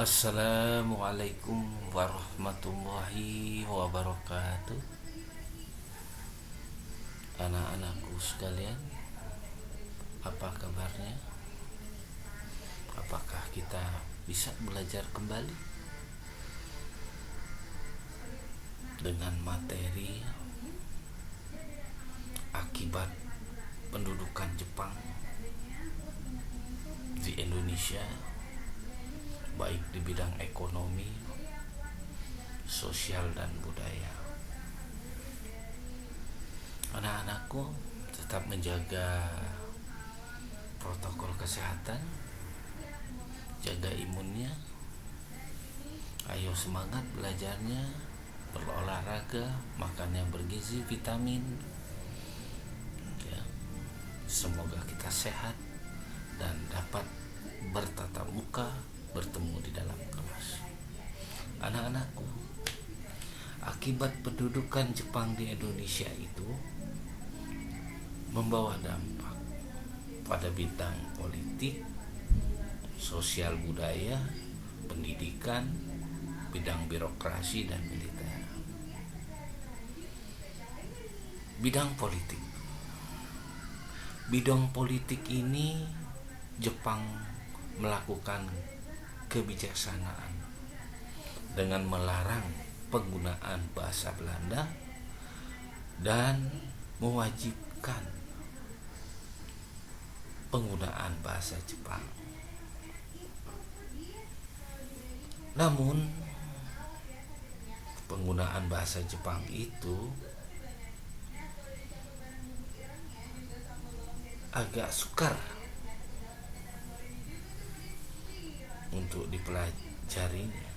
Assalamualaikum warahmatullahi wabarakatuh. Anak-anakku sekalian, apa kabarnya? Apakah kita bisa belajar kembali dengan materi akibat pendudukan Jepang di Indonesia, baik di bidang ekonomi, sosial, dan budaya? Anak-anakku tetap menjaga protokol kesehatan, jaga imunnya. Ayo semangat belajarnya, berolahraga, makan yang bergizi, vitamin ya. Semoga kita sehat dan dapat bertatap muka, bertemu di dalam kelas. Anak-anakku, akibat pendudukan Jepang di Indonesia itu membawa dampak pada bidang politik, sosial, budaya, pendidikan, bidang birokrasi, dan militer. Bidang politik. Bidang politik ini Jepang melakukan kebijaksanaan dengan melarang penggunaan bahasa Belanda dan mewajibkan penggunaan bahasa Jepang. Namun penggunaan bahasa Jepang itu agak sukar untuk dipelajarinya.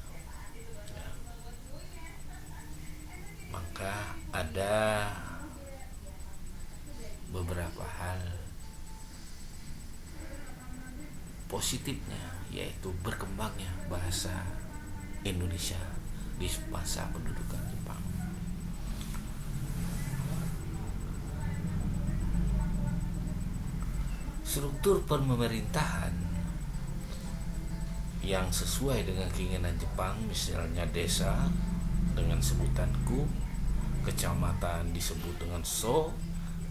Maka ada beberapa hal positifnya, yaitu berkembangnya bahasa Indonesia di masa pendudukan Jepang. Struktur pemerintahan yang sesuai dengan keinginan Jepang, misalnya desa dengan sebutan ku, kecamatan disebut dengan so,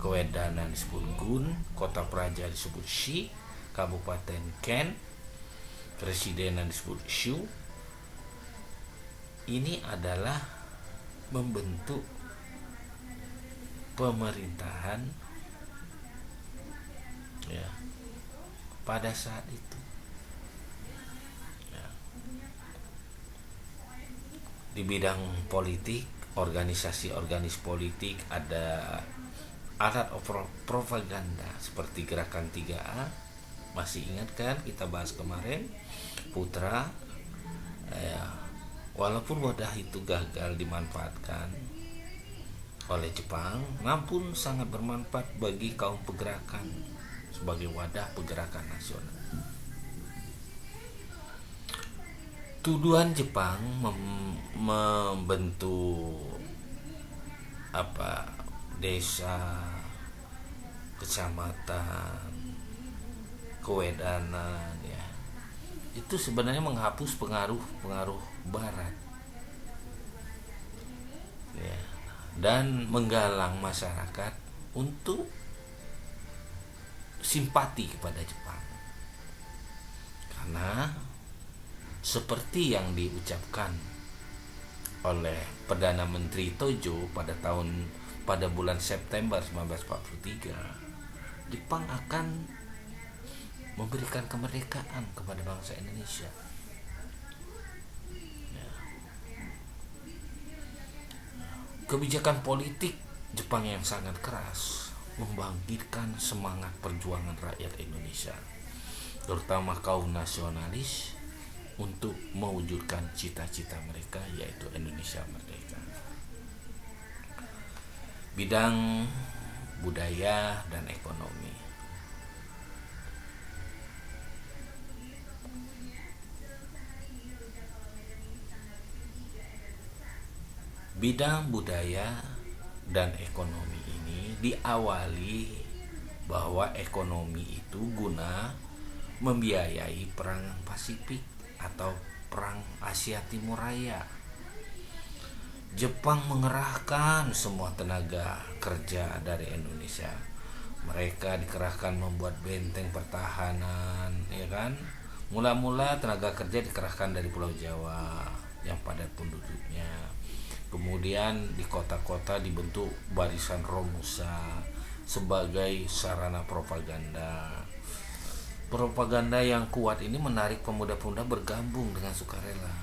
kewedanan disebut gun, kota praja disebut shi, kabupaten ken, presidenan disebut shu. Ini adalah membentuk pemerintahan ya pada saat itu. Di bidang politik, organisasi politik, ada alat propaganda seperti gerakan 3A. Masih ingat kan kita bahas kemarin, Putra ya, walaupun wadah itu gagal dimanfaatkan oleh Jepang, namun sangat bermanfaat bagi kaum pergerakan sebagai wadah pergerakan nasional. Tuduhan Jepang membentuk desa, kecamatan, kewedanan ya, itu sebenarnya menghapus pengaruh Barat ya, dan menggalang masyarakat untuk simpati kepada Jepang, karena seperti yang diucapkan oleh Perdana Menteri Tojo pada bulan September 1943, Jepang akan memberikan kemerdekaan kepada bangsa Indonesia. Kebijakan politik Jepang yang sangat keras membangkitkan semangat perjuangan rakyat Indonesia, terutama kaum nasionalis, untuk mewujudkan cita-cita mereka, yaitu Indonesia merdeka. Bidang budaya dan ekonomi. Bidang budaya dan ekonomi ini diawali bahwa ekonomi itu guna membiayai perang Pasifik atau Perang Asia Timur Raya. Jepang mengerahkan semua tenaga kerja dari Indonesia. Mereka dikerahkan membuat benteng pertahanan, ya kan? Mula-mula tenaga kerja dikerahkan dari Pulau Jawa yang padat penduduknya. Kemudian di kota-kota dibentuk barisan Romusa sebagai sarana propaganda. Propaganda yang kuat ini menarik pemuda-pemuda bergabung dengan sukarela.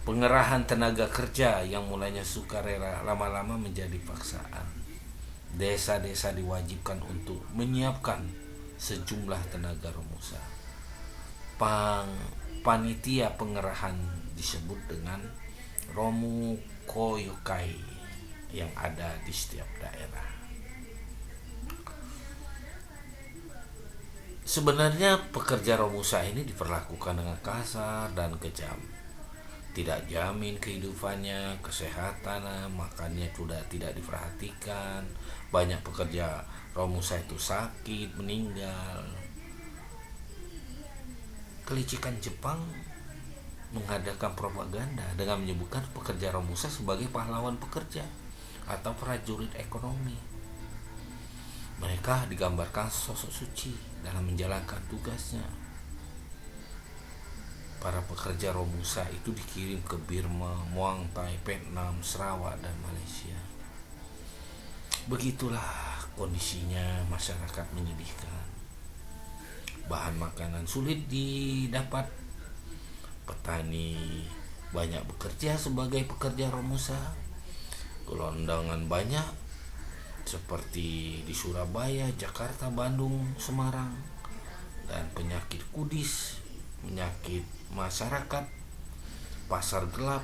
Pengerahan tenaga kerja yang mulanya sukarela lama-lama menjadi paksaan. Desa-desa diwajibkan untuk menyiapkan sejumlah tenaga Romusa. Panitia pengerahan disebut dengan Romu Koyokai yang ada di setiap daerah. Sebenarnya pekerja Romusa ini diperlakukan dengan kasar dan kejam. Tidak jamin kehidupannya, kesehatan, makannya sudah tidak diperhatikan. Banyak pekerja Romusa itu sakit, meninggal. Kelicikan Jepang mengadakan propaganda dengan menyebutkan pekerja Romusa sebagai pahlawan pekerja atau prajurit ekonomi. Mereka digambarkan sosok suci dalam menjalankan tugasnya. Para pekerja Romusa itu dikirim ke Burma, Muang Thai, Vietnam, Sarawak, dan Malaysia. Begitulah kondisinya, masyarakat menyedihkan. Bahan makanan sulit didapat. Petani banyak bekerja sebagai pekerja Romusa. Gelondangan banyak seperti di Surabaya, Jakarta, Bandung, Semarang. Dan penyakit kudis, penyakit masyarakat, pasar gelap,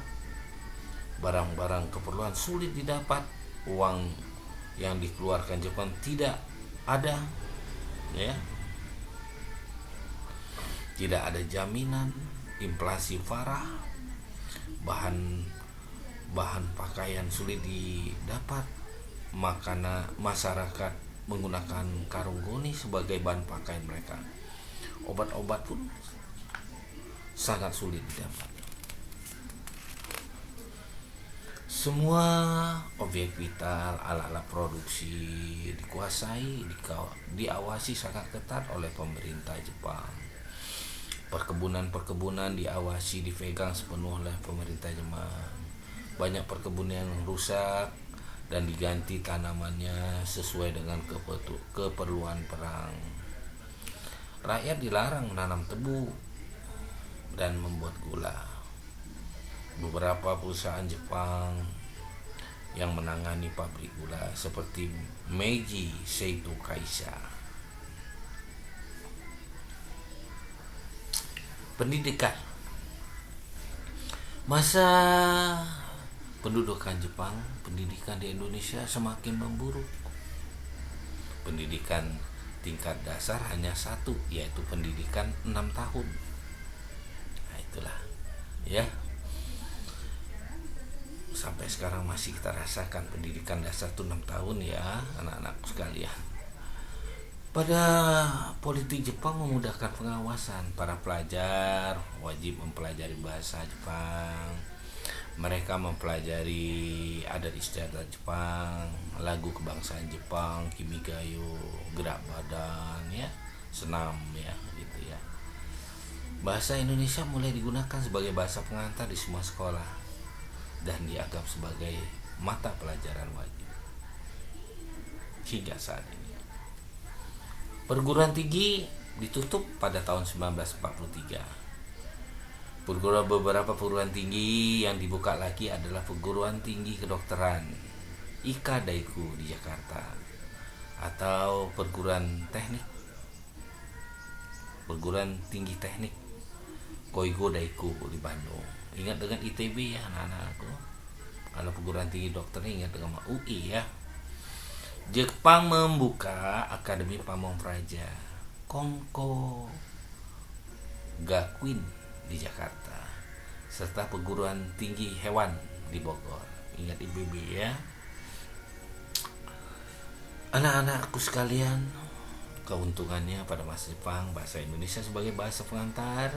barang-barang keperluan sulit didapat, uang yang dikeluarkan Jepang tidak ada, ya, tidak ada jaminan, inflasi parah, bahan pakaian sulit didapat, masyarakat menggunakan karung goni sebagai bahan pakaian mereka. Obat-obat pun sangat sulit didapat. Semua objek vital, alat-alat produksi dikuasai, diawasi sangat ketat oleh pemerintah Jepang. Perkebunan diawasi, dipegang sepenuh oleh pemerintah Jepang. Banyak perkebunan yang rusak dan diganti tanamannya sesuai dengan keperluan perang. Rakyat dilarang menanam tebu dan membuat gula. Beberapa perusahaan Jepang yang menangani pabrik gula seperti Meiji Seito Kaisha. Pendidikan. Masa pendudukan Jepang, pendidikan di Indonesia semakin memburuk. Pendidikan tingkat dasar hanya satu, yaitu pendidikan 6 tahun. Nah, itulah, ya. Sampai sekarang masih kita rasakan pendidikan dasar itu 6 tahun, ya, anak-anakku sekalian. Pada politik Jepang memudahkan pengawasan, para pelajar wajib mempelajari bahasa Jepang. Mereka mempelajari adat istiadat Jepang, lagu kebangsaan Jepang, kimigayo, gerak badan, ya, senam, ya, gitu ya. Bahasa Indonesia mulai digunakan sebagai bahasa pengantar di semua sekolah dan dianggap sebagai mata pelajaran wajib hingga saat ini. Perguruan tinggi ditutup pada tahun 1943. Beberapa perguruan tinggi yang dibuka lagi adalah perguruan tinggi kedokteran Ika Daiku di Jakarta, atau perguruan tinggi teknik Koigo Daiku di Bandung. Ingat dengan ITB, ya anak-anakku. Kalau perguruan tinggi dokter ingat dengan UI, ya. Jepang membuka Akademi Pamong Praja Konko Gakuin di Jakarta, serta perguruan tinggi hewan di Bogor. Ingat IPB, ya. Anak-anakku sekalian, keuntungannya pada masa Jepang, bahasa Indonesia sebagai bahasa pengantar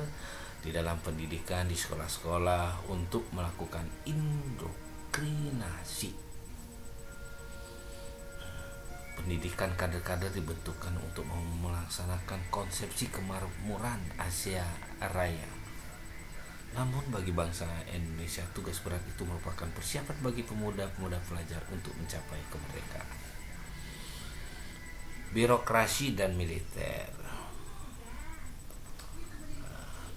di dalam pendidikan di sekolah-sekolah untuk melakukan indoktrinasi. Pendidikan kader-kader dibentukkan untuk melaksanakan konsepsi kemakmuran Asia Raya. Namun bagi bangsa Indonesia, tugas berat itu merupakan persiapan bagi pemuda-pemuda pelajar untuk mencapai kemerdekaan. Birokrasi dan militer.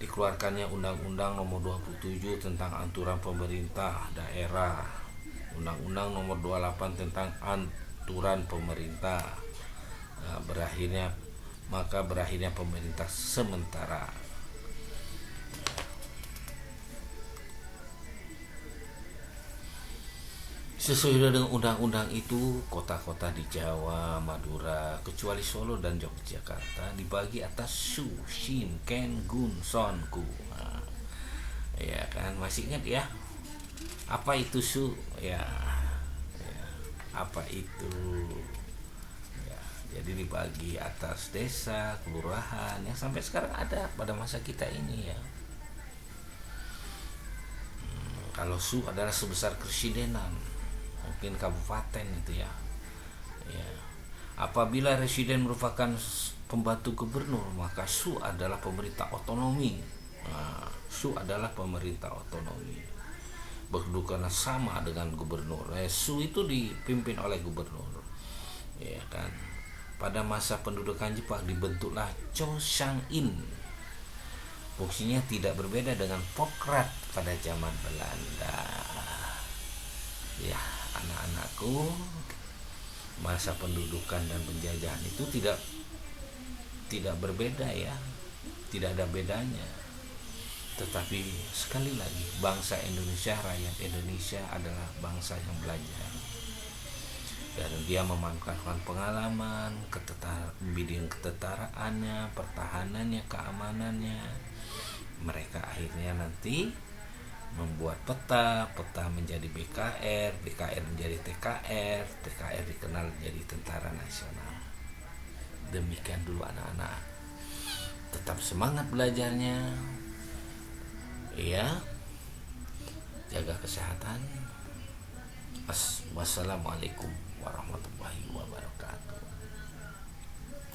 Dikeluarkannya Undang-Undang Nomor 27 tentang aturan pemerintah daerah, Undang-Undang Nomor 28 tentang aturan pemerintah. Berakhirnya pemerintah sementara. Sesuai dengan undang-undang itu, kota-kota di Jawa, Madura, kecuali Solo dan Yogyakarta dibagi atas Su, Shin, Ken, Gun, Son, Ku. Nah, ya kan, masih ingat ya? Apa itu Su? Ya, apa itu? Ya, jadi dibagi atas desa, kelurahan yang sampai sekarang ada pada masa kita ini ya. Kalau Su adalah sebesar presidenan, mungkin kabupaten itu ya. Apabila residen merupakan pembantu gubernur, maka Su adalah pemerintah otonomi. Su adalah pemerintah otonomi, berkedudukan sama dengan gubernur. Su itu dipimpin oleh gubernur, ya kan. Pada masa pendudukan Jepang dibentuklah Chosang-in. Fungsinya tidak berbeda dengan Pokrat pada zaman Belanda. Ya, anak-anakku, masa pendudukan dan penjajahan itu tidak berbeda ya, tidak ada bedanya. Tetapi sekali lagi, bangsa Indonesia, rakyat Indonesia adalah bangsa yang belajar, dan dia memanfaatkan pengalaman, bidang ketetaraannya, pertahanannya, keamanannya. Mereka akhirnya nanti membuat peta menjadi BKR menjadi TKR dikenal menjadi Tentara Nasional. Demikian dulu anak-anak, tetap semangat belajarnya ya, jaga kesehatan. Wassalamualaikum warahmatullahi wabarakatuh.